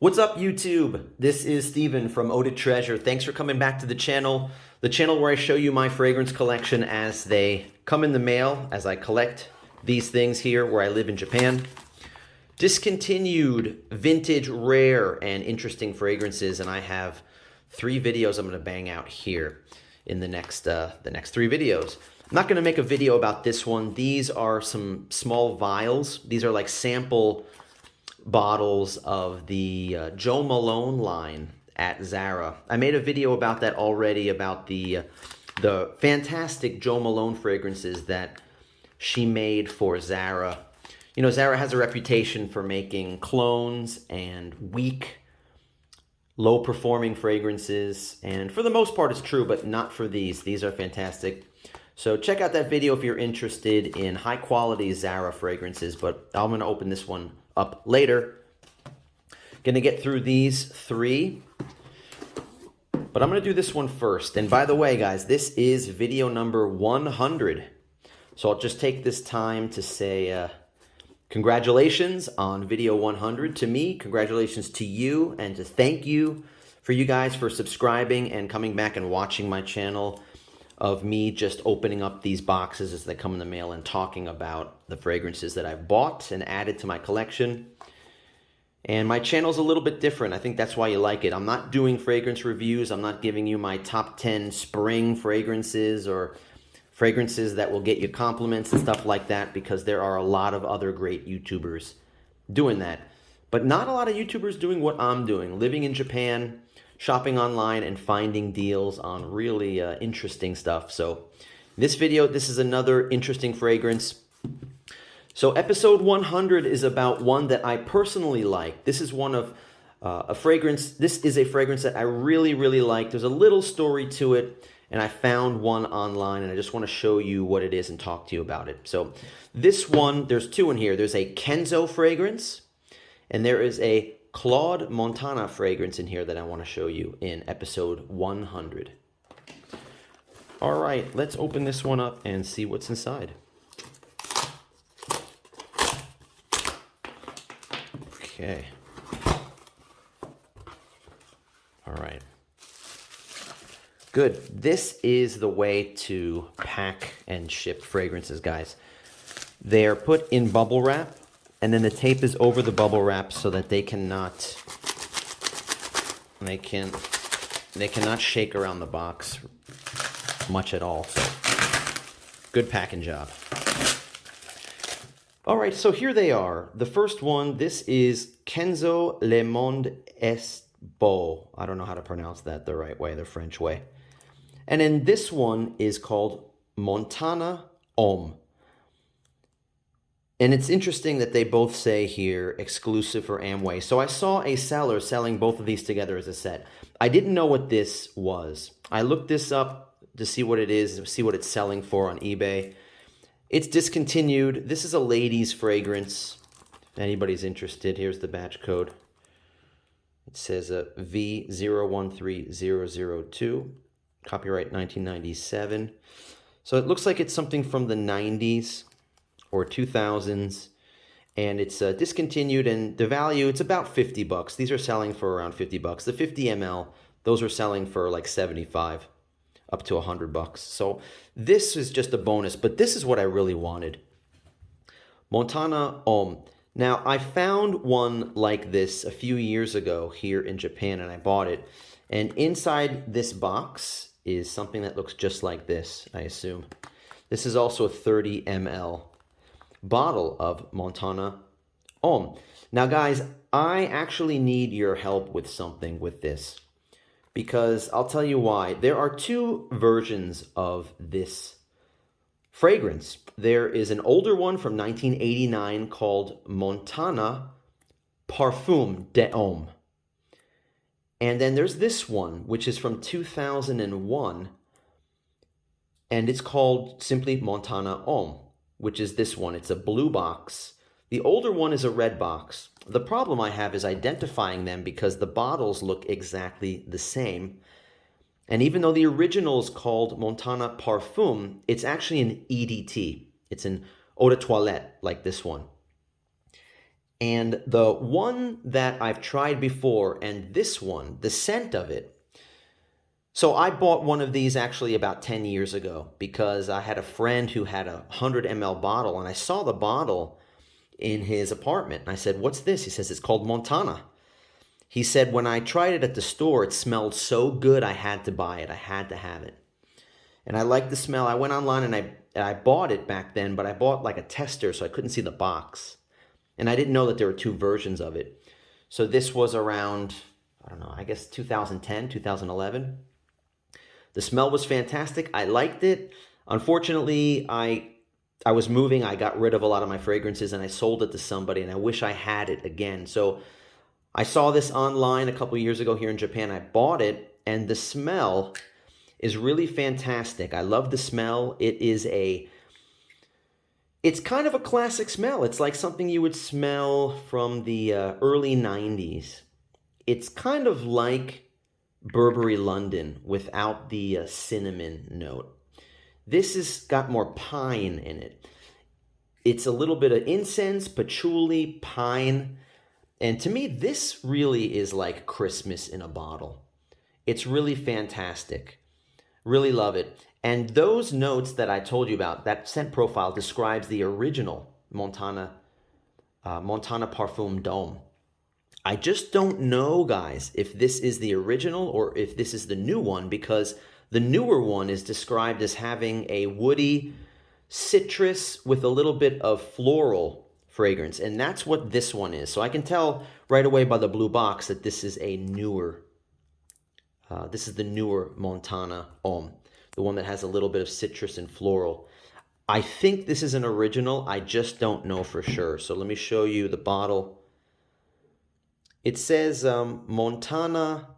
What's up, YouTube? This is Steven from Eaudetreasure. Thanks for coming back to the channel where I show you my fragrance collection as they come in the mail, as I collect these things here where I live in Japan. Discontinued, vintage, rare, and interesting fragrances, and I have 3 videos I'm going to bang out here in the next 3 videos. I'm not going to make a video about this one. These are some small vials. These are like sample bottles of the Jo Malone line at Zara. I made a video about that already, about the fantastic Jo Malone fragrances that she made for Zara. You know, Zara has a reputation for making clones and weak, low-performing fragrances, and for the most part it's true, but not for these. These are fantastic. So check out that video if you're interested in high-quality Zara fragrances, but I'm going to open this one up later. Gonna get through these 3, but I'm gonna do this one first. And by the way, guys, this is video number 100. So I'll just take this time to say congratulations on video 100 to me, congratulations to you, and to thank you for you guys for subscribing and coming back and watching my channel of me just opening up these boxes as they come in the mail and talking about the fragrances that I've bought and added to my collection. And my channel's a little bit different. I think that's why you like it. I'm not doing fragrance reviews. I'm not giving you my top 10 spring fragrances or fragrances that will get you compliments and stuff like that, because there are a lot of other great YouTubers doing that. But not a lot of YouTubers doing what I'm doing, living in Japan, shopping online, and finding deals on really interesting stuff. So this video, this is another interesting fragrance. So episode 100 is about one that I personally like. This is one of a fragrance. This is a fragrance that I really, really like. There's a little story to it, and I found one online, and I just want to show you what it is and talk to you about it. So this one, there's 2 in here. There's a Kenzo fragrance, and there is a Claude Montana fragrance in here that I want to show you in episode 100. All right, let's open this one up and see what's inside. Okay. All right. Good. This is the way to pack and ship fragrances, guys. They're put in bubble wrap, and then the tape is over the bubble wrap so that they cannot shake around the box much at all. So good packing job. All right, so here they are. The first one, this is Kenzo Le Monde Est Beau. I don't know how to pronounce that the right way, the French way. And then this one is called Montana Homme. And it's interesting that they both say here, exclusive for Amway. So I saw a seller selling both of these together as a set. I didn't know what this was. I looked this up to see what it is, see what it's selling for on eBay. It's discontinued. This is a ladies' fragrance. If anybody's interested, here's the batch code. It says V013002, copyright 1997. So it looks like it's something from the 90s or 2000s, and it's discontinued, and the value, it's about 50 bucks. These are selling for around 50 bucks. The 50 ml, those are selling for like 75. Up to 100 bucks. So this is just a bonus, but this is what I really wanted. Montana Homme. Now, I found one like this a few years ago here in Japan, and I bought it. And inside this box is something that looks just like this, I assume. This is also a 30 ml bottle of Montana Homme. Now, guys, I actually need your help with something with this, because I'll tell you why. There are 2 versions of this fragrance. There is an older one from 1989 called Montana Parfum de Homme. And then there's this one, which is from 2001, and it's called simply Montana Homme, which is this one. It's a blue box. The older one is a red box. The problem I have is identifying them because the bottles look exactly the same. And even though the original is called Montana Parfum, it's actually an EDT. It's an eau de toilette, like this one. And the one that I've tried before, and this one, the scent of it. So I bought one of these actually about 10 years ago because I had a friend who had a 100 ml bottle, and I saw the bottle in his apartment. And I said, "What's this?" He says, "It's called Montana." He said, "When I tried it at the store, it smelled so good I had to buy it. I had to have it." And I liked the smell. I went online and I bought it back then, but I bought like a tester so I couldn't see the box. And I didn't know that there were two versions of it. So this was around, I don't know, I guess 2010, 2011. The smell was fantastic. I liked it. Unfortunately, I was moving. I got rid of a lot of my fragrances and I sold it to somebody, and I wish I had it again. So I saw this online a couple years ago here in Japan. I bought it, and the smell is really fantastic. I love the smell. It's kind of a classic smell. It's like something you would smell from the early 90s. It's kind of like Burberry London without the cinnamon note. This has got more pine in it. It's a little bit of incense, patchouli, pine. And to me, this really is like Christmas in a bottle. It's really fantastic. Really love it. And those notes that I told you about, that scent profile describes the original Montana Parfum D'Homme. I just don't know, guys, if this is the original or if this is the new one, because the newer one is described as having a woody citrus with a little bit of floral fragrance, and that's what this one is. So I can tell right away by the blue box that this is a newer, this is the newer Montana Homme, the one that has a little bit of citrus and floral. I think this is an original. I just don't know for sure. So let me show you the bottle. It says Montana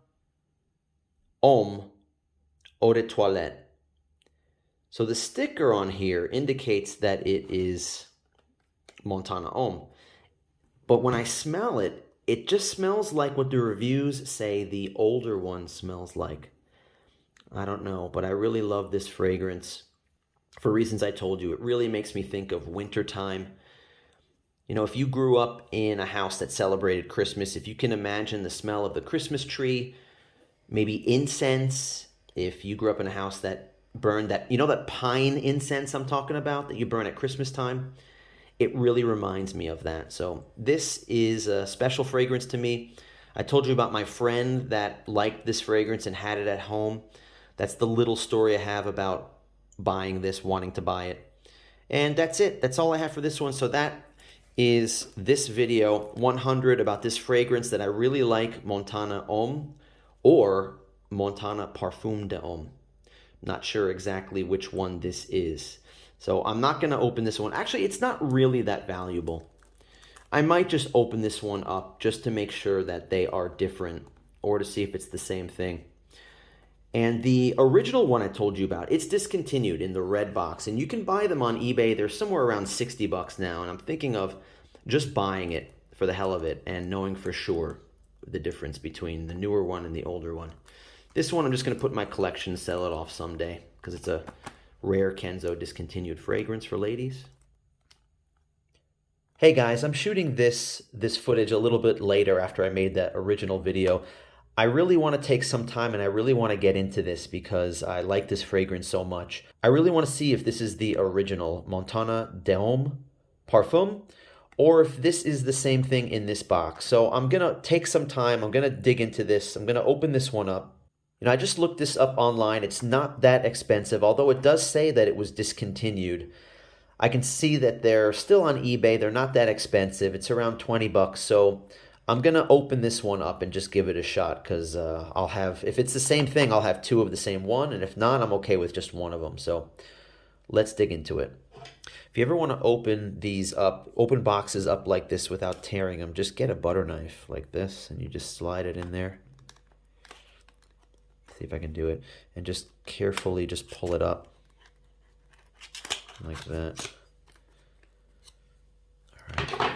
Homme eau de toilette. So the sticker on here indicates that it is Montana Homme. But when I smell it, it just smells like what the reviews say the older one smells like. I don't know, but I really love this fragrance for reasons I told you. It really makes me think of wintertime. You know, if you grew up in a house that celebrated Christmas, if you can imagine the smell of the Christmas tree, maybe incense, if you grew up in a house that burned that, you know, that pine incense I'm talking about that you burn at Christmas time, it really reminds me of that. So this is a special fragrance to me. I told you about my friend that liked this fragrance and had it at home. That's the little story I have about buying this, wanting to buy it. And that's it. That's all I have for this one. So that is this video 100 about this fragrance that I really like, Montana Homme or Montana Parfum d'Homme. Not sure exactly which one this is. So I'm not going to open this one. Actually, it's not really that valuable. I might just open this one up just to make sure that they are different or to see if it's the same thing. And the original one I told you about, it's discontinued in the red box. And you can buy them on eBay. They're somewhere around 60 bucks now. And I'm thinking of just buying it for the hell of it and knowing for sure the difference between the newer one and the older one. This one I'm just going to put in my collection and sell it off someday because it's a rare Kenzo discontinued fragrance for ladies. Hey guys, I'm shooting this footage a little bit later after I made that original video. I really want to take some time and I really want to get into this because I like this fragrance so much. I really want to see if this is the original Montana d'Homme Parfum or if this is the same thing in this box. So I'm going to take some time. I'm going to dig into this. I'm going to open this one up. You know, I just looked this up online. It's not that expensive, although it does say that it was discontinued. I can see that they're still on eBay. They're not that expensive. It's around 20 bucks. So I'm going to open this one up and just give it a shot because I'll have, if it's the same thing, I'll have two of the same one. And if not, I'm okay with just one of them. So let's dig into it. If you ever want to open these up, open boxes up like this without tearing them, just get a butter knife like this and you just slide it in there. See if I can do it. And just carefully just pull it up like that. All right.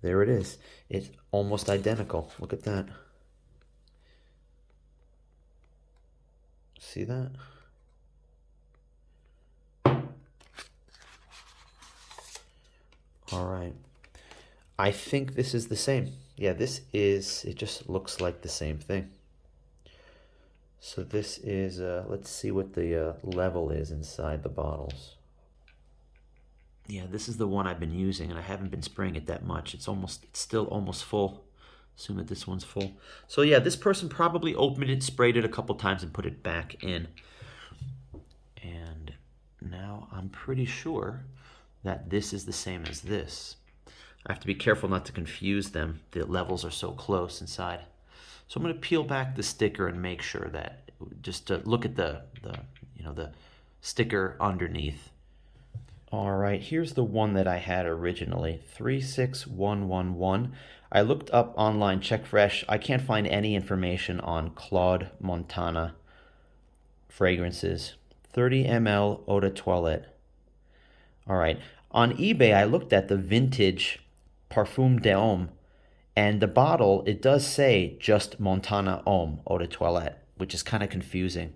There it is. It's almost identical. Look at that. See that? All right. I think this is the same. Yeah, it just looks like the same thing. So this is, let's see what the level is inside the bottles. Yeah, this is the one I've been using, and I haven't been spraying it that much. It's still almost full. Assume that this one's full. So yeah, this person probably opened it, sprayed it a couple times, and put it back in. And now I'm pretty sure that this is the same as this. I have to be careful not to confuse them. The levels are so close inside. So I'm going to peel back the sticker and make sure that, just to look at the sticker underneath. All right, here's the one that I had originally, 36111. I looked up online, check fresh. I can't find any information on Claude Montana fragrances. 30 ml eau de toilette. All right, on eBay, I looked at the vintage parfum de homme, and the bottle, it does say just Montana homme eau de toilette, which is kind of confusing.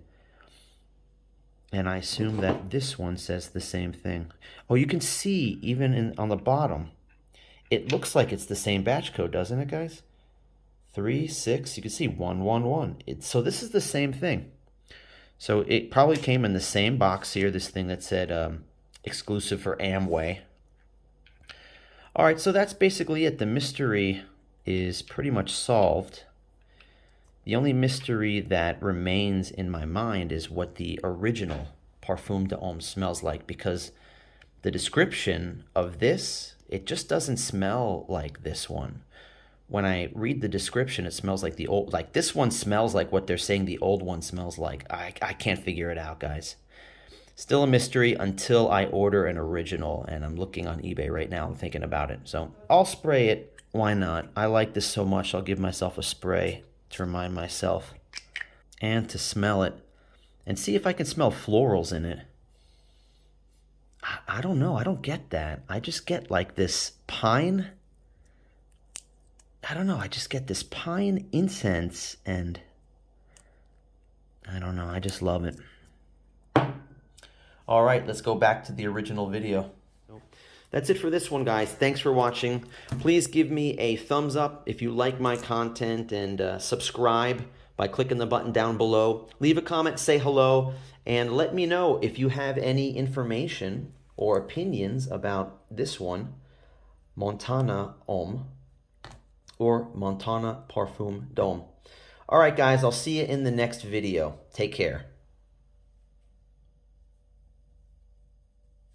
And I assume that this one says the same thing. Oh, you can see even on the bottom, it looks like it's the same batch code, doesn't it, guys? 36, you can see 111. So this is the same thing. So it probably came in the same box here, this thing that said exclusive for Amway. All right, so that's basically it. The mystery is pretty much solved. The only mystery that remains in my mind is what the original Parfum de Homme smells like, because the description of this, it just doesn't smell like this one. When I read the description, it smells like the old, like this one smells like what they're saying the old one smells like. I can't figure it out, guys. Still a mystery until I order an original, and I'm looking on eBay right now. I'm thinking about it. So I'll spray it. Why not? I like this so much, I'll give myself a spray to remind myself and to smell it and see if I can smell florals in it. I don't know. I don't get that. I just get like this pine. I don't know. I just get this pine incense, and I don't know. I just love it. All right, let's go back to the original video. That's it for this one, guys. Thanks for watching. Please give me a thumbs up if you like my content, and subscribe by clicking the button down below. Leave a comment, say hello, and let me know if you have any information or opinions about this one, Montana Homme or Montana Parfum d'Homme. All right, guys, I'll see you in the next video. Take care.